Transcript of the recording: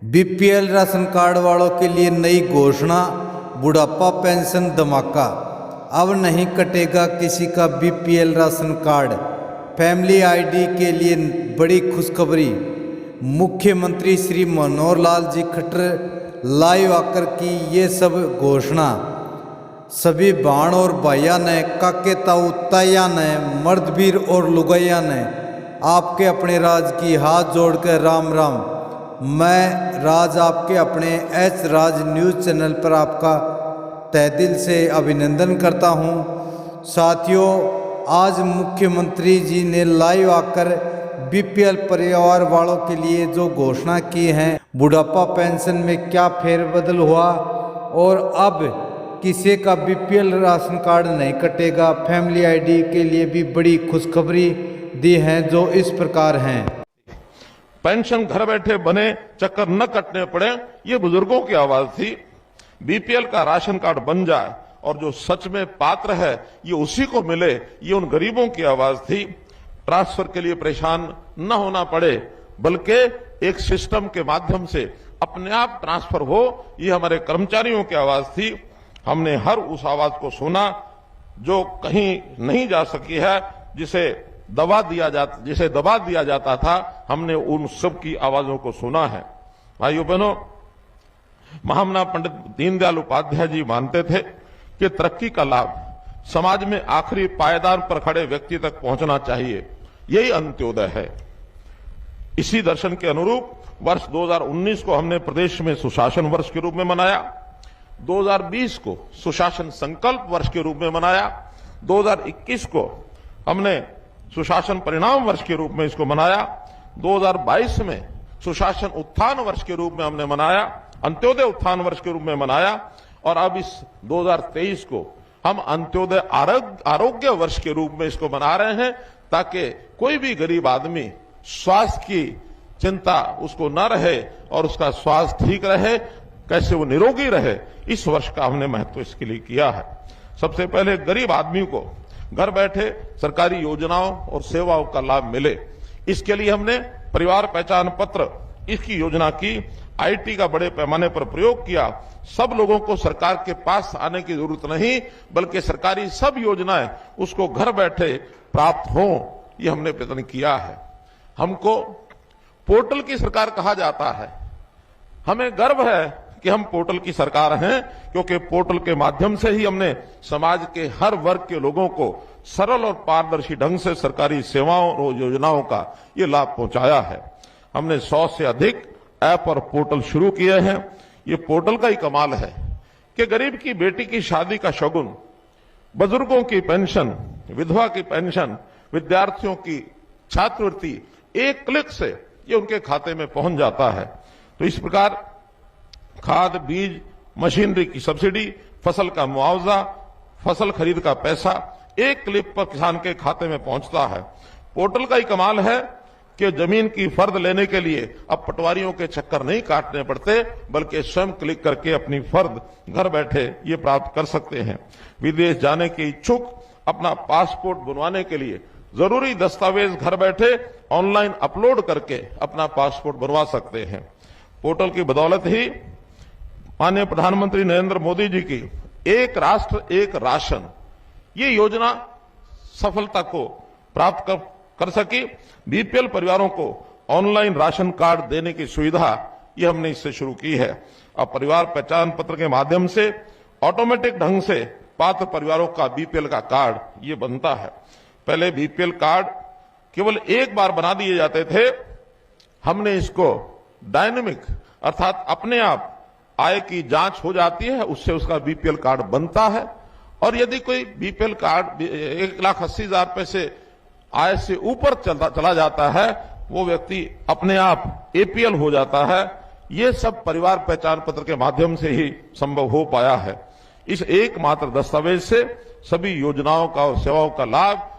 BPL ration card वालों के लिए नई घोषणा, बुढ़ापा पेंशन धमाका। अब नहीं कटेगा किसी का BPL ration card. Family ID के लिए बड़ी खुशखबरी। मुख्यमंत्री श्री मनोहर लाल जी खट्टर लाइव आकर की ये सब घोषणा। सभी बहन और भाइयों ने, काके ताऊ ताया ने, मर्दवीर और लुगाइया ने आपके अपने राज की हाथ जोड़कर राम राम। मैं राज आपके अपने एच राज न्यूज़ चैनल पर आपका तहे दिल से अभिनंदन करता हूं। साथियों, आज मुख्यमंत्री जी ने लाइव आकर बीपीएल परिवार वालों के लिए जो घोषणा की है, बुढ़ापा पेंशन में क्या फेरबदल हुआ और अब किसी का बीपीएल राशन कार्ड नहीं कटेगा। फैमिली आईडी के लिए भी बड़ी खुशखबरी दी है जो इस प्रकार हैं। पेंशन घर बैठे बने, चक्कर न कटने पड़े, ये बुजुर्गों की आवाज थी। बीपीएल का राशन कार्ड बन जाए और जो सच में पात्र है ये उसी को मिले, ये उन गरीबों की आवाज थी। ट्रांसफर के लिए परेशान न होना पड़े, बल्कि एक सिस्टम के माध्यम से अपने आप ट्रांसफर हो, ये हमारे कर्मचारियों की आवाज थी। हमने हर उस आवाज को सुना जो कहीं नहीं जा सकी है, जिसे दबा दिया जाता था। हमने उन सब की आवाजों को सुना है। भाइयों बहनों, महामना पंडित दीनदयाल उपाध्याय जी मानते थे कि तरक्की का लाभ समाज में आखिरी पायदान पर खड़े व्यक्ति तक पहुंचना चाहिए, यही अंत्योदय है। इसी दर्शन के अनुरूप वर्ष 2019 को हमने प्रदेश में सुशासन वर्ष के रूप में मनाया, 2020 को सुशासन संकल्प वर्ष के रूप में मनाया, 2021 को हमने सुशासन परिणाम वर्ष के रूप में इसको मनाया, 2022 में सुशासन उत्थान वर्ष के रूप में हमने मनाया, अंत्योदय उत्थान वर्ष के रूप में मनाया, और अब इस 2023 को हम अंत्योदय आरोग्य वर्ष के रूप में इसको मना रहे हैं, ताकि कोई भी गरीब आदमी स्वास्थ्य की चिंता उसको न रहे और उसका स्वास्थ्य ठीक रहे, कैसे वो निरोगी रहे। इस वर्ष का हमने महत्व इसके लिए किया है। सबसे पहले गरीब आदमी को घर बैठे सरकारी योजनाओं और सेवाओं का लाभ मिले, इसके लिए हमने परिवार पहचान पत्र इसकी योजना की। आईटी का बड़े पैमाने पर प्रयोग किया। सब लोगों को सरकार के पास आने की जरूरत नहीं, बल्कि सरकारी सब योजनाएं उसको घर बैठे प्राप्त हों, ये हमने प्रयत्न किया है। हमको पोर्टल की सरकार कहा जाता है। हमें गर्व है कि हम पोर्टल की सरकार हैं, क्योंकि पोर्टल के माध्यम से ही हमने समाज के हर वर्ग के लोगों को सरल और पारदर्शी ढंग से सरकारी सेवाओं और योजनाओं का ये लाभ पहुंचाया है। हमने 100 से अधिक ऐप और पोर्टल शुरू किए हैं। ये पोर्टल का ही कमाल है कि गरीब की बेटी की शादी का शगुन, बुजुर्गों की पेंशन, विधवा की पेंशन, विद्यार्थियों की छात्रवृत्ति एक क्लिक से ये उनके खाते में पहुंच जाता है। तो इस प्रकार खाद, बीज, मशीनरी की सब्सिडी, फसल का मुआवजा, फसल खरीद का पैसा एक क्लिक पर किसान के खाते में पहुंचता है। पोर्टल का ही कमाल है कि जमीन की फर्द लेने के लिए अब पटवारियों के चक्कर नहीं काटने पड़ते, बल्कि स्वयं क्लिक करके अपनी फर्द घर बैठे ये प्राप्त कर सकते हैं। विदेश जाने के इच्छुक अपना पासपोर्ट बनवाने के लिए जरूरी दस्तावेज घर बैठे ऑनलाइन अपलोड करके अपना पासपोर्ट बनवा सकते हैं। पोर्टल की बदौलत ही माननीय प्रधानमंत्री नरेंद्र मोदी जी की एक राष्ट्र एक राशन ये योजना सफलता को प्राप्त कर सकी। बीपीएल परिवारों को ऑनलाइन राशन कार्ड देने की सुविधा ये हमने इससे शुरू की है। अब परिवार पहचान पत्र के माध्यम से ऑटोमेटिक ढंग से पात्र परिवारों का बीपीएल का कार्ड ये बनता है। पहले बीपीएल कार्ड केवल एक बार बना दिए जाते थे, हमने इसको डायनेमिक अर्थात अपने आप आय की जांच हो जाती है, उससे उसका बीपीएल कार्ड बनता है। और यदि कोई बीपीएल कार्ड 1,80,000 रुपए से आय से ऊपर चला जाता है, वो व्यक्ति अपने आप एपीएल हो जाता है। ये सब परिवार पहचान पत्र के माध्यम से ही संभव हो पाया है। इस एकमात्र दस्तावेज से सभी योजनाओं का और सेवाओं का लाभ